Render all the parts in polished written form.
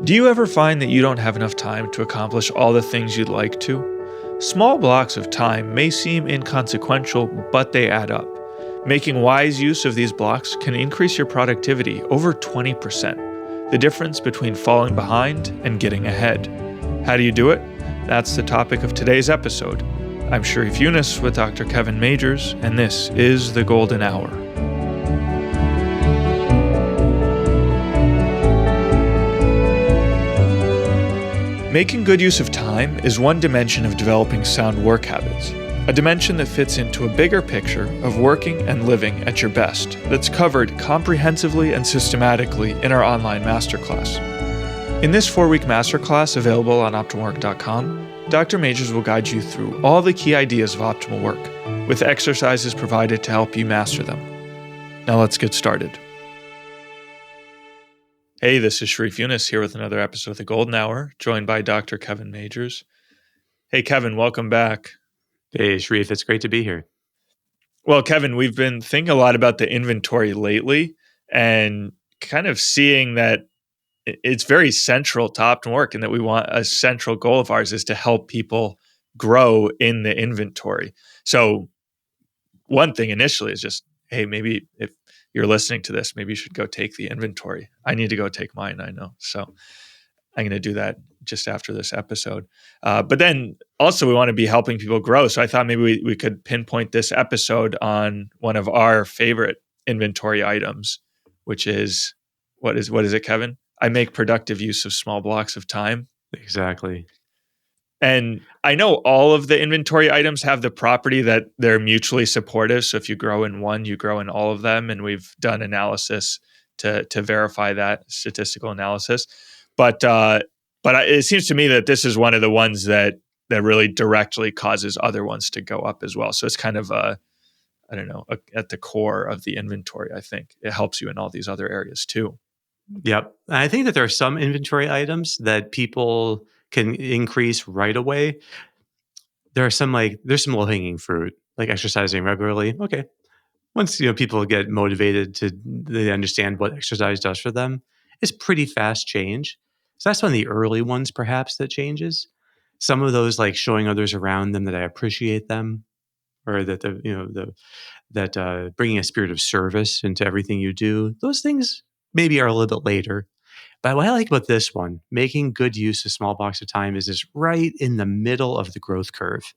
Do you ever find that you don't have enough time to accomplish all the things you'd like to? Small blocks of time may seem inconsequential, but they add up. Making wise use of these blocks can increase your productivity over 20%, the difference between falling behind and getting ahead. How do you do it? That's the topic of today's episode. I'm Sharif Yunus with Dr. Kevin Majors, and this is The Golden Hour. Making good use of time is one dimension of developing sound work habits, a dimension that fits into a bigger picture of working and living at your best that's covered comprehensively and systematically in our online masterclass. In this 4-week masterclass available on optimalwork.com, Dr. Majors will guide you through all the key ideas of optimal work, with exercises provided to help you master them. Now let's get started. Hey, this is Sharif Yunus here with another episode of The Golden Hour, joined by Dr. Kevin Majors. Hey, Kevin, welcome back. Hey, Sharif, it's great to be here. Well, Kevin, we've been thinking a lot about the inventory lately and kind of seeing that it's very central to optimal work and that we want a central goal of ours is to help people grow in the inventory. So one thing initially is just, hey, maybe if you're listening to this, maybe you should go take the inventory. I need to go take mine, I know. So I'm going to do that just after this episode. But then also we want to be helping people grow. So I thought maybe we could pinpoint this episode on one of our favorite inventory items, which is, what is it, Kevin? I make productive use of small blocks of time. Exactly. And I know all of the inventory items have the property that they're mutually supportive. So if you grow in one, you grow in all of them. And we've done analysis to verify that statistical analysis. But it seems to me that this is one of the ones that really directly causes other ones to go up as well. So it's kind of at the core of the inventory. I think it helps you in all these other areas too. Yep. I think that there are some inventory items that people can increase right away. There's some low-hanging fruit, like exercising regularly. Okay. Once people get motivated they understand what exercise does for them, it's pretty fast change. So that's one of the early ones perhaps that changes. Some of those, like showing others around them that I appreciate them, or that bringing a spirit of service into everything you do, those things maybe are a little bit later. But what I like about this one, making good use of small blocks of time, is this right in the middle of the growth curve.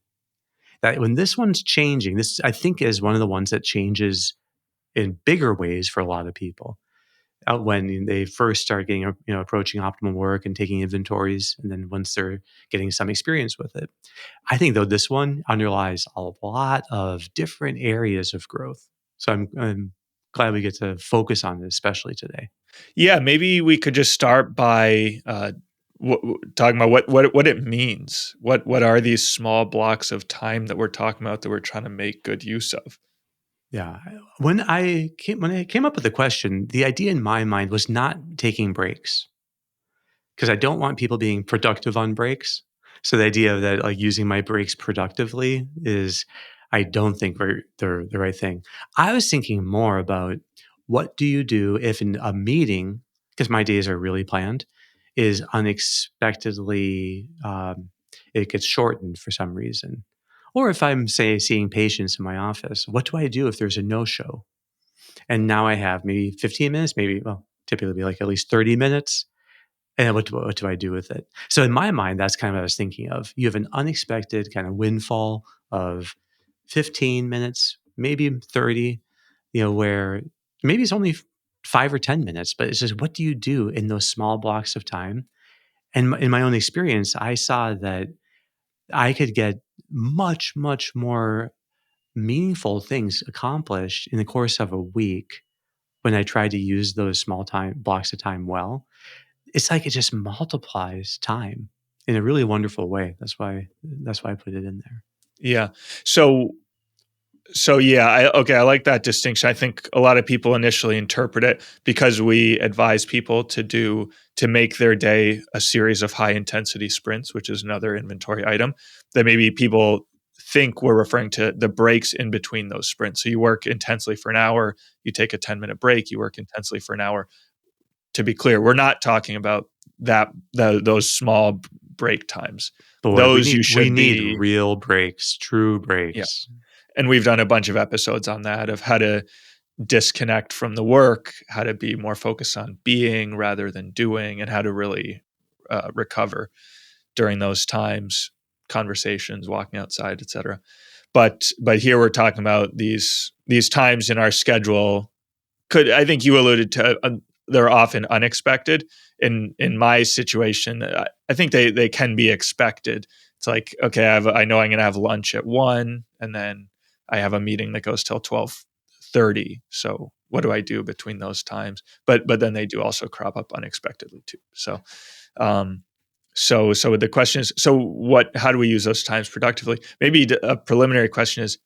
That when this one's changing, this I think is one of the ones that changes in bigger ways for a lot of people. When they first start getting, approaching optimal work and taking inventories, and then once they're getting some experience with it. I think though this one underlies a lot of different areas of growth. So I'm glad we get to focus on it, especially today. Yeah, maybe we could just start by talking about what it means. What are these small blocks of time that we're talking about that we're trying to make good use of? Yeah. When I came up with the question, the idea in my mind was not taking breaks, because I don't want people being productive on breaks. So the idea that like using my breaks productively I don't think they're the right thing. I was thinking more about, what do you do if in a meeting, because my days are really planned, is unexpectedly, it gets shortened for some reason. Or if I'm, say, seeing patients in my office, what do I do if there's a no-show? And now I have maybe 15 minutes, typically be like at least 30 minutes. And what do I do with it? So in my mind, that's kind of what I was thinking of. You have an unexpected kind of windfall of 15 minutes, maybe 30, where maybe it's only 5 or 10 minutes, but it's just, what do you do in those small blocks of time? And in my own experience, I saw that I could get much, much more meaningful things accomplished in the course of a week when I tried to use those small time blocks of time well. It's like it just multiplies time in a really wonderful way. That's why I put it in there. Yeah. So yeah, I like that distinction. I think a lot of people initially interpret it, because we advise people to make their day a series of high intensity sprints, which is another inventory item, that maybe people think we're referring to the breaks in between those sprints. So you work intensely for an hour, you take a 10-minute break, you work intensely for an hour. To be clear, we're not talking about those small break times. Boy, Those you we should need be. real breaks, true Yeah. breaks. And we've done a bunch of episodes on that, of how to disconnect from the work, how to be more focused on being rather than doing, and how to really recover during those times, conversations, walking outside, etc. But here we're talking about these times in our schedule. I think you alluded to, they're often unexpected. In my situation, I think they can be expected. It's like, okay, I know I'm going to have lunch at 1, and then I have a meeting that goes till 12:30. So what do I do between those times? But then they do also crop up unexpectedly too. Um, so the question is, how do we use those times productively? Maybe a preliminary question is,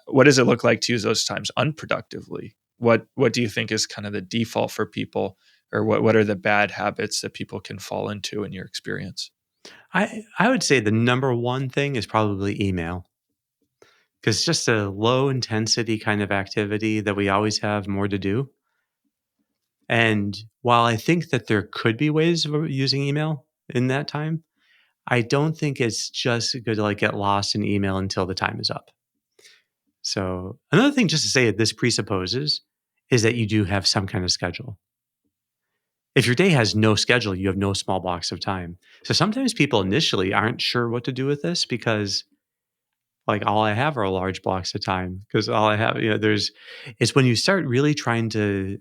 what does it look like to use those times unproductively? What do you think is kind of the default for people, or what are the bad habits that people can fall into in your experience? I would say the number one thing is probably email, because it's just a low intensity kind of activity that we always have more to do. And while I think that there could be ways of using email in that time, I don't think it's just good to like get lost in email until the time is up. So another thing just to say that this presupposes is that you do have some kind of schedule. If your day has no schedule, you have no small blocks of time. So sometimes people initially aren't sure what to do with this because like all I have are large blocks of time because all I have, it's when you start really trying to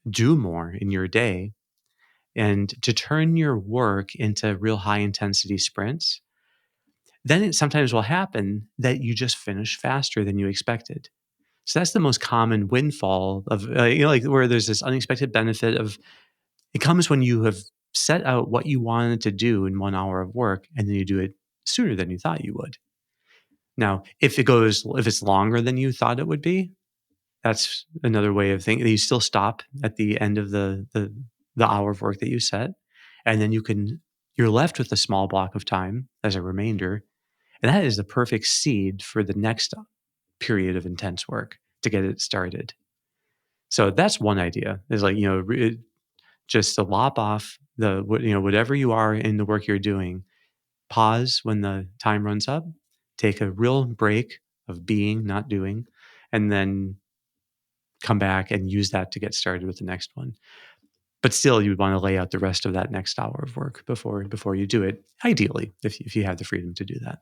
do more in your day and to turn your work into real high intensity sprints, then it sometimes will happen that you just finish faster than you expected. So that's the most common windfall of, like where there's this unexpected benefit of it comes when you have set out what you wanted to do in 1 hour of work and then you do it sooner than you thought you would. Now, if it's longer than you thought it would be, that's another way of thinking. You still stop at the end of the hour of work that you set, and then you're left with a small block of time as a remainder, and that is the perfect seed for the next period of intense work to get it started. So that's one idea. Is like just to lop off whatever you are in the work you're doing. Pause when the time runs up. Take a real break of being, not doing, and then come back and use that to get started with the next one. But still, you'd want to lay out the rest of that next hour of work before you do it, ideally, if you have the freedom to do that.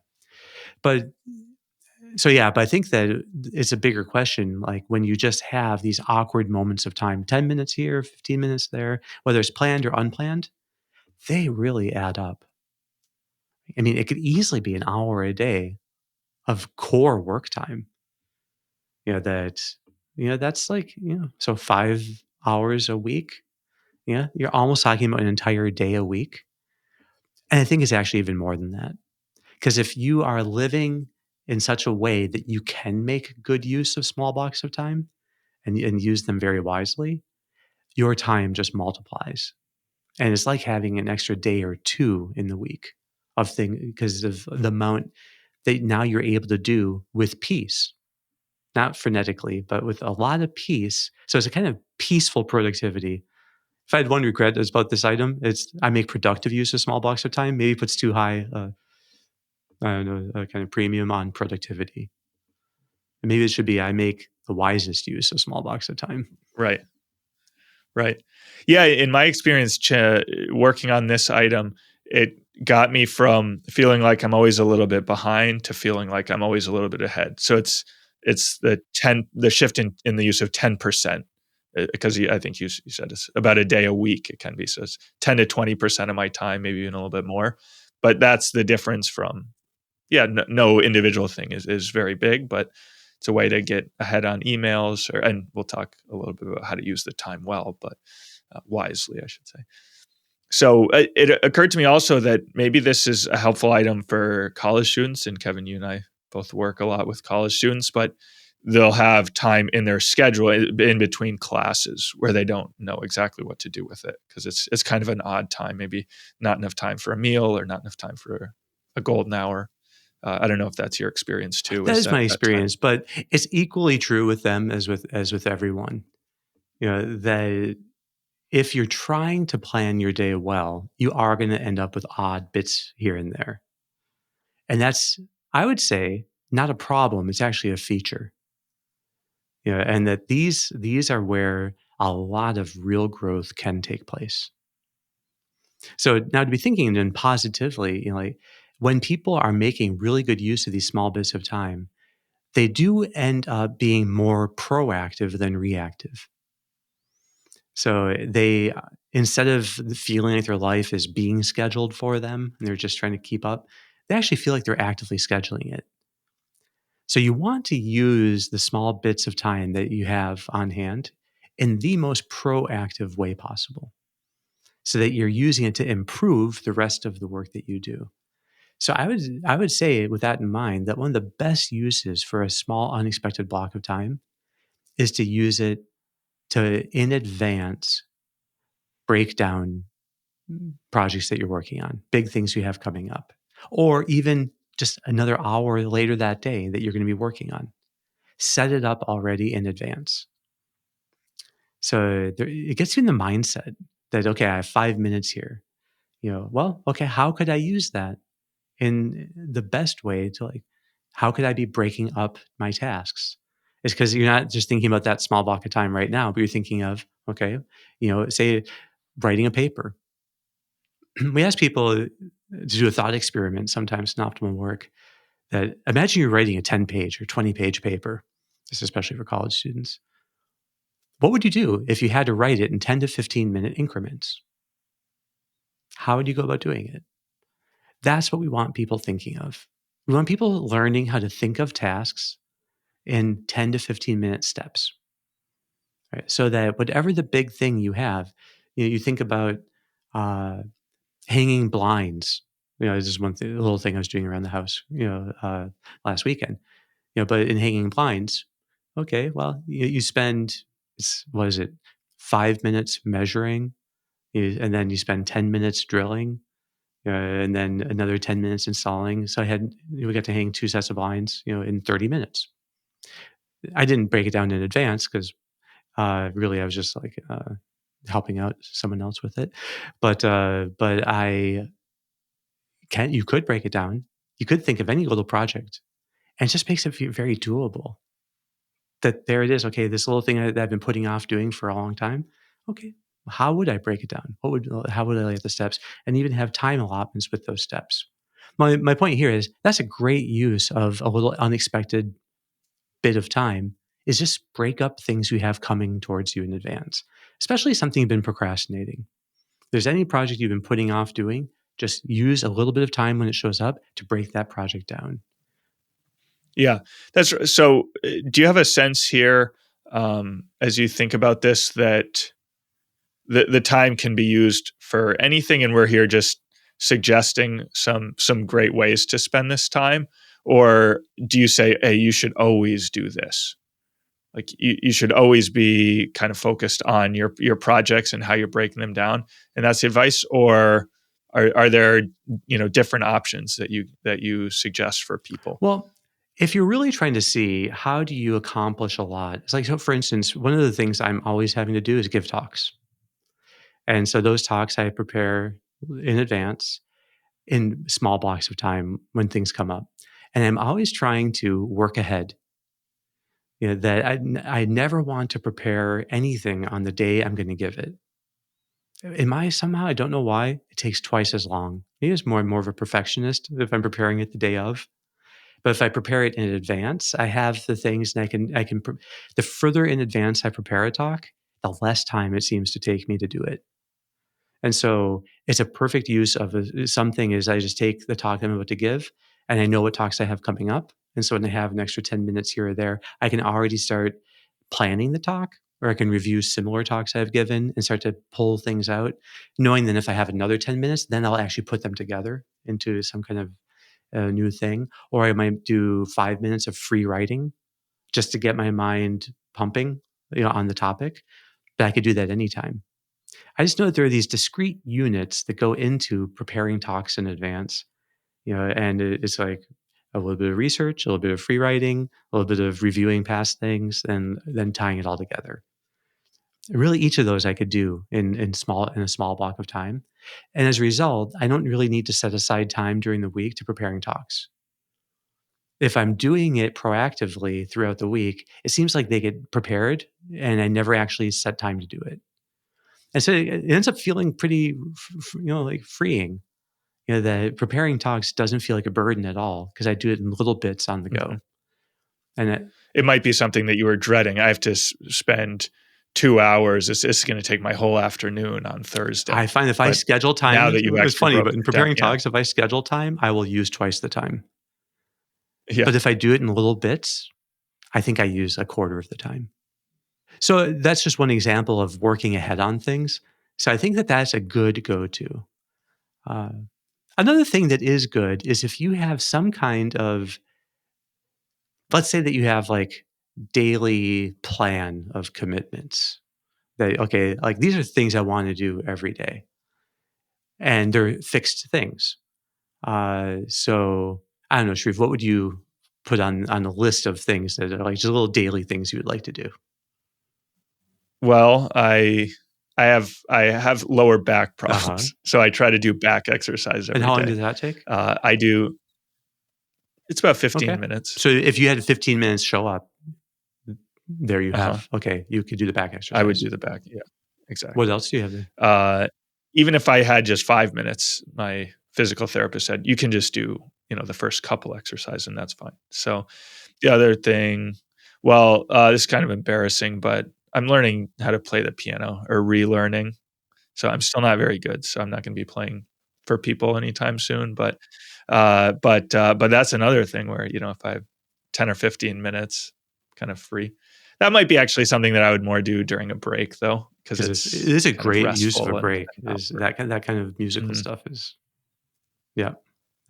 But but I think that it's a bigger question, like when you just have these awkward moments of time, 10 minutes here, 15 minutes there, whether it's planned or unplanned, they really add up. I mean, it could easily be an hour a day of core work time. That, that's like, so 5 hours a week. Yeah, you're almost talking about an entire day a week. And I think it's actually even more than that. Because if you are living in such a way that you can make good use of small blocks of time and use them very wisely, your time just multiplies. And it's like having an extra day or two in the week of things because of the amount that now you're able to do with peace, not frenetically, but with a lot of peace. So it's a kind of peaceful productivity. If I had one regret is about this item, it's I make productive use of small blocks of time. Maybe puts too high, I don't know, a kind of premium on productivity. And maybe it should be I make the wisest use of small blocks of time. Right. Right. Yeah. In my experience, working on this item, it got me from feeling like I'm always a little bit behind to feeling like I'm always a little bit ahead. So it's the shift in the use of 10%, because I think you said it's about a day a week. It can be, so it's 10 to 20% of my time, maybe even a little bit more. But that's the difference from, no individual thing is very big, but it's a way to get ahead on emails, and we'll talk a little bit about how to use the time well, but wisely, I should say. So it occurred to me also that maybe this is a helpful item for college students. And Kevin, you and I both work a lot with college students, but they'll have time in their schedule in between classes where they don't know exactly what to do with it, because it's kind of an odd time, maybe not enough time for a meal or not enough time for a golden hour. I don't know if that's your experience too. That Is is my that time? experience, but it's equally true with them as with everyone. That if you're trying to plan your day well, you are going to end up with odd bits here and there. And that's, I would say, not a problem. It's actually a feature. And that these are where a lot of real growth can take place. So now to be thinking then positively, like when people are making really good use of these small bits of time, they do end up being more proactive than reactive. So they, instead of feeling like their life is being scheduled for them and they're just trying to keep up, they actually feel like they're actively scheduling it. So you want to use the small bits of time that you have on hand in the most proactive way possible so that you're using it to improve the rest of the work that you do. So I would say with that in mind that one of the best uses for a small unexpected block of time is to use it to in advance break down projects that you're working on, big things you have coming up, or even just another hour later that day that you're going to be working on. Set it up already in advance. So it gets you in the mindset that, okay, I have 5 minutes here. Well, okay, how could I use that in the best way to how could I be breaking up my tasks? It's because you're not just thinking about that small block of time right now, but you're thinking of, okay, say writing a paper. We ask people to do a thought experiment sometimes in optimal work that imagine you're writing a 10-page or 20-page paper. This is especially for college students. What would you do if you had to write it in 10 to 15-minute increments? How would you go about doing it? That's what we want people thinking of. We want people learning how to think of tasks in 10 to 15-minute steps, right? So that whatever the big thing you have, you think about uh, hanging blinds. This is one little thing I was doing around the house, last weekend. But in hanging blinds, okay, well, you spend, what is it, 5 minutes measuring, and then you spend 10 minutes drilling, and then another 10 minutes installing. So we got to hang 2 sets of blinds, in 30 minutes. I didn't break it down in advance because really I was just helping out someone else with it. But you could break it down. You could think of any little project, and it just makes it feel very doable. That there it is. Okay, this little thing that I've been putting off doing for a long time. Okay, how would I break it down? How would I lay out the steps, and even have time allotments with those steps? My point here is that's a great use of a little unexpected bit of time. Is just break up things you have coming towards you in advance, especially something you've been procrastinating. If there's any project you've been putting off doing, just use a little bit of time when it shows up to break that project down. Yeah, that's so. Do you have a sense here, as you think about this, that the time can be used for anything, and we're here just suggesting some great ways to spend this time, or do you say, hey, you should always do this? Like you should always be kind of focused on your projects and how you're breaking them down, and that's the advice, or are there different options that you suggest for people? Well, if you're really trying to see how do you accomplish a lot, it's like, so for instance, one of the things I'm always having to do is give talks. And so those talks I prepare in advance in small blocks of time when things come up. And I'm always trying to work ahead. That I never want to prepare anything on the day I'm going to give it. Somehow, I don't know why, it takes twice as long. Maybe it's more of a perfectionist if I'm preparing it the day of. But if I prepare it in advance, I have the things and the further in advance I prepare a talk, the less time it seems to take me to do it. And so it's a perfect use of something is I just take the talk I'm about to give and I know what talks I have coming up. And so when I have an extra 10 minutes here or there, I can already start planning the talk, or I can review similar talks I've given and start to pull things out, knowing that if I have another 10 minutes, then I'll actually put them together into some kind of a new thing. Or I might do 5 minutes of free writing just to get my mind pumping, on the topic. But I could do that anytime. I just know that there are these discrete units that go into preparing talks in advance, and it's like a little bit of research, a little bit of free writing, a little bit of reviewing past things, and then tying it all together. Really, each of those I could do in a small block of time. And as a result, I don't really need to set aside time during the week to preparing talks. If I'm doing it proactively throughout the week, it seems like they get prepared and I never actually set time to do it. And so it ends up feeling pretty, like freeing. That preparing talks doesn't feel like a burden at all because I do it in little bits on the Mhm. go. And It might be something that you were dreading. I have to spend 2 hours. This is gonna take my whole afternoon on Thursday. I find if I But schedule now time, that you've it's actually funny, but broken in it down, preparing yeah. talks, if I schedule time, I will use twice the time. Yeah. But if I do it in little bits, I think I use a quarter of the time. So that's just one example of working ahead on things. So I think that that's a good go-to. Uh, Another thing that is good is if you have some kind of, let's say that you have like daily plan of commitments that, okay, like these are things I want to do every day and they're fixed things. So I don't know, Sharif, what would you put on a list of things that are like just little daily things you would like to do? Well, I have lower back Uh-huh. problems, so I try to do back exercise And every how long day. does that take? I do it's about 15 Okay. minutes. So if you had 15 minutes show up, there you Uh-huh. have, okay, you could do the back I would exercise. do the back, yeah, What exactly. else do you have there? Uh, Even if I had just 5 minutes, my physical therapist said, "You can just do, the first couple exercise and that's fine." So, the other thing well, this is kind of embarrassing, but I'm learning how to play the piano or relearning. So I'm still not very good, so I'm not gonna be playing for people anytime soon, but that's another thing where, if I have 10 or 15 minutes kind of free. That might be actually something that I would more do during a break though, because Because it it's is a kind of great use of a restful and break. not Is work. that kind of musical Mhm, stuff is, yeah.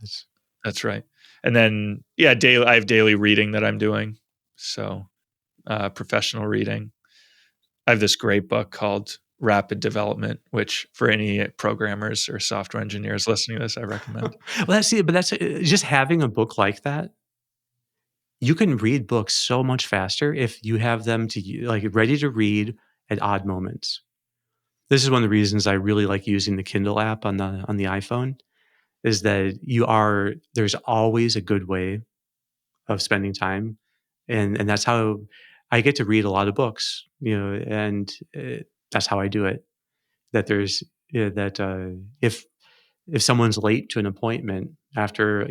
That's that's right. And then, yeah, I have daily reading that I'm doing, so, professional reading. I have this great book called Rapid Development, which for any programmers or software engineers listening to this, I recommend. well, that's it, but that's just having a book like that. You can read books so much faster if you have them like ready to read at odd moments. This is one of the reasons I really like using the Kindle app on the iPhone is that there's always a good way of spending time, and that's how I get to read a lot of books, and that's how I do it. That there's that if someone's late to an appointment after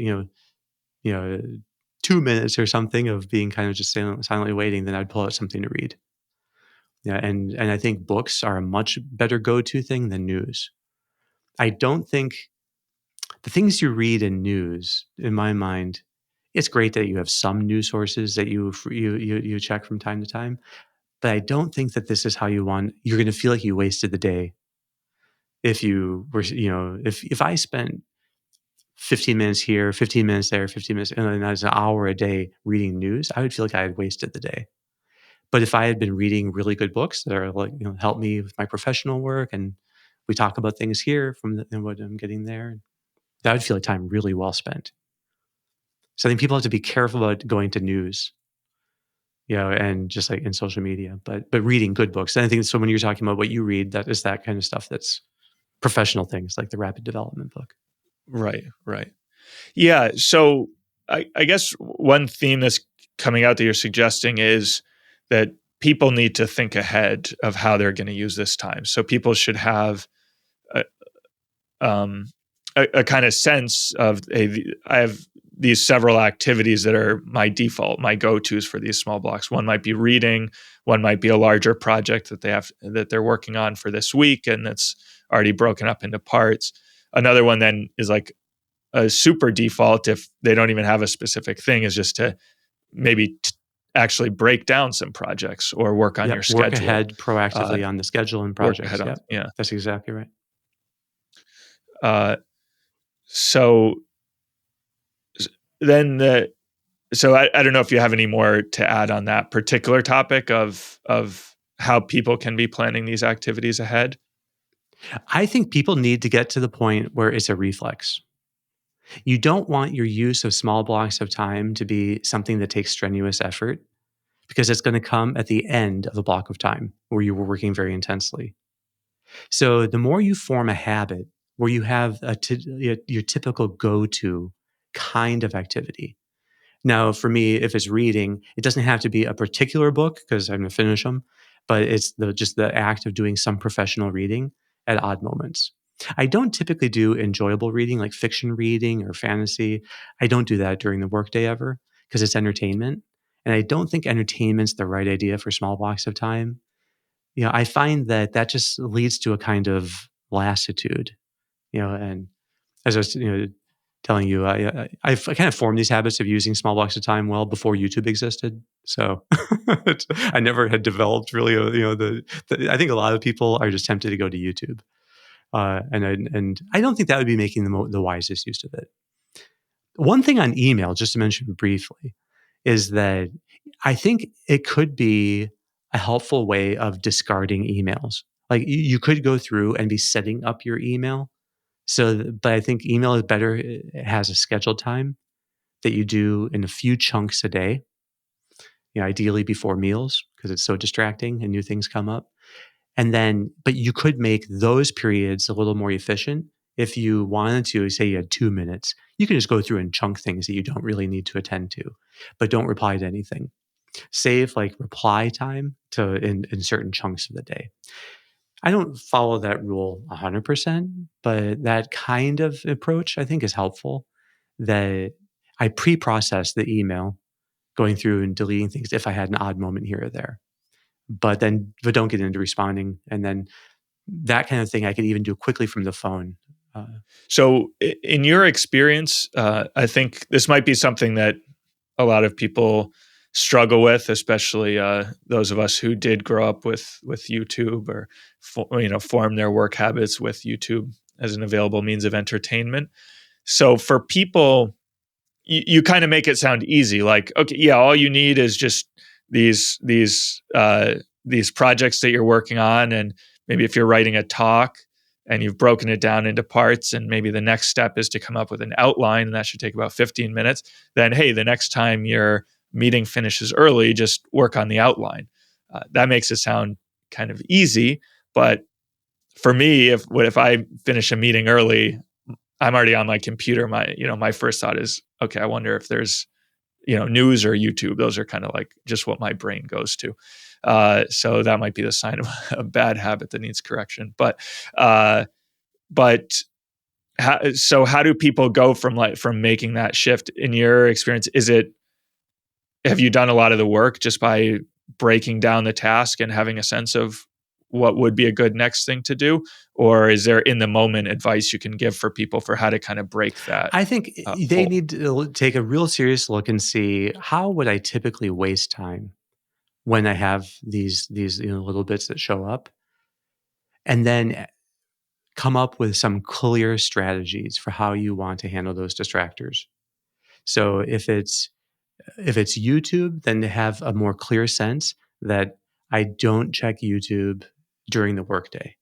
2 minutes or something of being kind of just silently waiting, then I'd pull out something to read. Yeah, and I think books are a much better go-to thing than news. I don't think the things you read in news, in my mind, it's great that you have some news sources that you check from time to time, but I don't think that this is how you're going to feel like you wasted the day if you were, if I spent 15 minutes here, 15 minutes there, 15 minutes, and then that's an hour a day reading news, I would feel like I had wasted the day. But if I had been reading really good books that are like, help me with my professional work and we talk about things here from what I'm getting there, that would feel like time really well spent. So I think people have to be careful about going to news, and just like in social media, but reading good books. And I think so when you're talking about what you read, that is that kind of stuff that's professional things like the rapid development book. Right, right. Yeah, so I guess one theme that's coming out that you're suggesting is that people need to think ahead of how they're gonna use this time. So people should have a um, a kinda sense of, I have these several activities that are my default, my go-tos for these small blocks. One might be reading, one might be a larger project that they're working on for this week, and that's already broken up into parts. Another one then is like a super default, if they don't even have a specific thing, is just to maybe actually break down some projects or work on your Yep. Work schedule. ahead Uh, proactively on the schedule and Work ahead projects. on, Yep. yeah. That's exactly right. Uh, so s- then I don't know if you have any more to add on that particular topic of how people can be planning these activities ahead. I think people need to get to the point where it's a reflex. You don't want your use of small blocks of time to be something that takes strenuous effort. because it's going to come at the end of a block of time where you were working very intensely. So the more you form a habit where you have your typical go-to kind of activity. Now, for me, if it's reading, it doesn't have to be a particular book because I'm going to finish them, but it's just the act of doing some professional reading at odd moments. I don't typically do enjoyable reading like fiction reading or fantasy. I don't do that during the workday ever because it's entertainment. And I don't think entertainment's the right idea for small blocks of time. I find that just leads to a kind of lassitude, and as I was, telling you, I've kind of formed these habits of using small blocks of time well before YouTube existed. So I never had developed really, I think a lot of people are just tempted to go to YouTube. And I don't think that would be making the wisest use of it. One thing on email, just to mention briefly, is that I think it could be a helpful way of discarding emails. Like you could go through and be setting up your email. But I think email is better. It has a scheduled time that you do in a few chunks a day, ideally before meals because it's so distracting and new things come up. And then, but you could make those periods a little more efficient. If you wanted to, say you had 2 minutes, you can just go through and chunk things that you don't really need to attend to, but don't reply to anything. Save like reply time in certain chunks of the day. I don't follow that rule 100%, but that kind of approach I think is helpful. That I pre-process the email, going through and deleting things if I had an odd moment here or there. But don't get into responding. And then that kind of thing I could even do quickly from the phone. So, in your experience, I think this might be something that a lot of people struggle with, especially those of us who did grow up with YouTube or form their work habits with YouTube as an available means of entertainment. So, for people, you kind of make it sound easy, like, okay, yeah, all you need is just these projects that you're working on, and maybe if you're writing a talk and you've broken it down into parts, and maybe the next step is to come up with an outline, and that should take about 15 minutes. Then, hey, the next time your meeting finishes early, just work on the outline. That makes it sound kind of easy, but for me, if I finish a meeting early, I'm already on my computer. My first thought is, okay, I wonder if there's news or YouTube. Those are kind of like just what my brain goes to. So that might be the sign of a bad habit that needs correction. But how do people go from making that shift? In your experience, have you done a lot of the work just by breaking down the task and having a sense of what would be a good next thing to do? Or is there in the moment advice you can give for people for how to kind of break that? I think they need to take a real serious look and see, how would I typically waste time when I have these little bits that show up, and then come up with some clear strategies for how you want to handle those distractors. So if it's YouTube, then to have a more clear sense that I don't check YouTube during the workday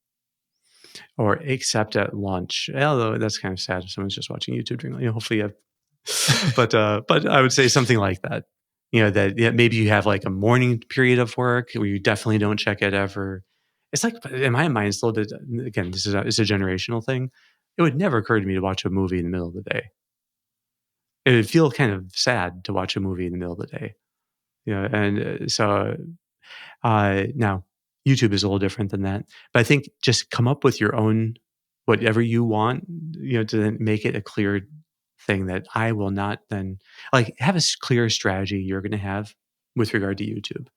or except at lunch. Although that's kind of sad if someone's just watching YouTube during, hopefully you have, but I would say something like that. That maybe you have like a morning period of work where you definitely don't check it ever. It's like, in my mind, it's a little bit, again, it's a generational thing. It would never occur to me to watch a movie in the middle of the day. It would feel kind of sad to watch a movie in the middle of the day. Now YouTube is a little different than that, but I think just come up with your own, whatever you want, to then make it a clear thing that I will not then, like, have a clear strategy you're going to have with regard to YouTube.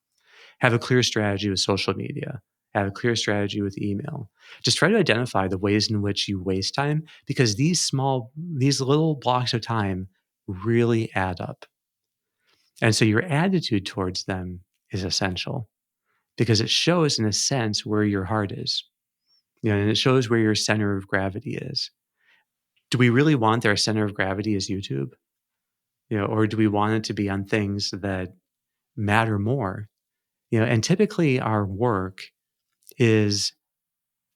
Have a clear strategy with social media. Have a clear strategy with email. Just try to identify the ways in which you waste time, because these little blocks of time really add up. And so your attitude towards them is essential, because it shows, in a sense, where your heart is. And it shows where your center of gravity is. Do we really want our center of gravity as YouTube? Or do we want it to be on things that matter more? And typically our work is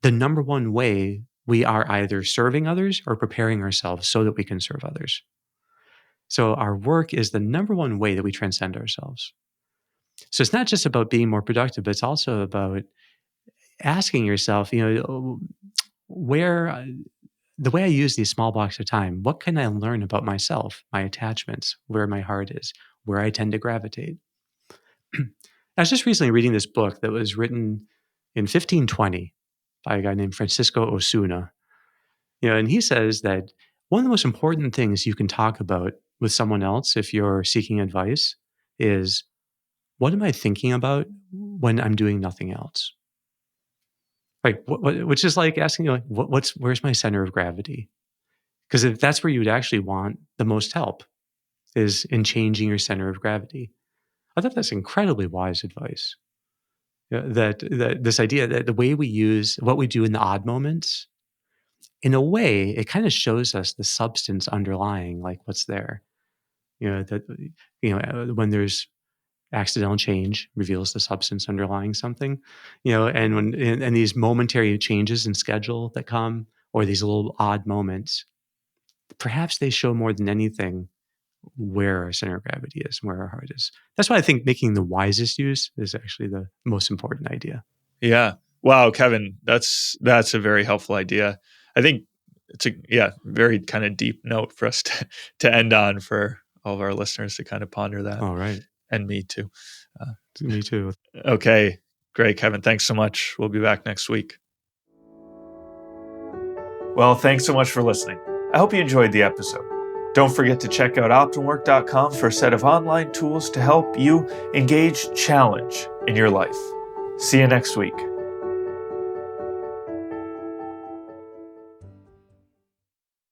the number one way we are either serving others or preparing ourselves so that we can serve others. So our work is the number one way that we transcend ourselves. So it's not just about being more productive, but it's also about asking yourself, where the way I use these small blocks of time, what can I learn about myself, my attachments, where my heart is, where I tend to gravitate? I was just recently reading this book that was written in 1520 by a guy named Francisco Osuna. And he says that one of the most important things you can talk about with someone else if you're seeking advice is, what am I thinking about when I'm doing nothing else? Like, which is like asking, like, where's my center of gravity? Because if that's where you would actually want the most help, is in changing your center of gravity. I thought that's incredibly wise advice. Yeah, that this idea that the way we use what we do in the odd moments, in a way, it kind of shows us the substance underlying, like what's there. That when there's accidental change reveals the substance underlying something. And and these momentary changes in schedule that come, or these little odd moments, perhaps they show more than anything where our center of gravity is, where our heart is. That's why I think making the wisest use is actually the most important idea. Yeah. Wow, Kevin, that's a very helpful idea. I think it's a very kind of deep note for us to end on, for all of our listeners to kind of ponder that. All right. And me too. Me too. Okay. Great, Kevin. Thanks so much. We'll be back next week. Well, thanks so much for listening. I hope you enjoyed the episode. Don't forget to check out optimwork.com for a set of online tools to help you engage challenge in your life. See you next week.